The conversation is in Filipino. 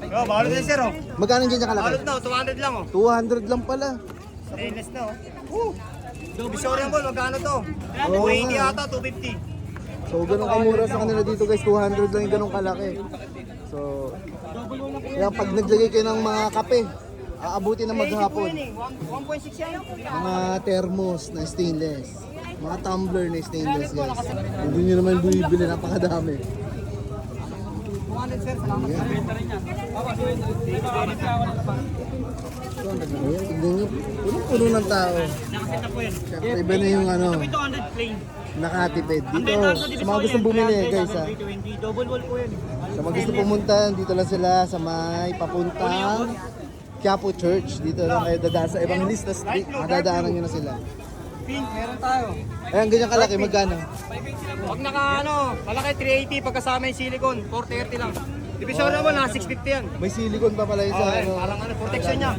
Oh, balot na sir, oh. Magkano dyan kalaki? Balot na, 200 lang, oh. 200 lang pala. Stainless na, oh. Divisoria Ball, magkano to? Oo 280 nga. ata, 250. So, ganun kamura sa kanila dito guys. 200 lang yung ganun kalaki. So, kaya pag naglagay kayo ng mga kape, aabuti na maghapon. 1.6 yan. Mga thermos na stainless. Mga tumbler na stainless guys. Hindi nyo naman bumibili, napakadami. 200 sir, salamat. Ayan, tignan nyo. Puno-puno ng tao. Siyempre, iba na yung ano, 200 plain. nakatipid. Dito, sa mga gustong bumili guys ha. Double wall po yan. Sa mga gusto pumunta, dito lang sila sa may papuntang Quiapo Church. Dito lang kayo dadaan sa Evangelista Street. Madadaanan nyo na sila. Pink, meron tayo. Ayan, ganyan kalaki, magkano? Pag naka ano, malaki 380 pagkasama yung silicone, 430 lang. Divisoria mo na 650 yan. May silicone pa pala yung sa Oh, ano. parang ano, protection niya.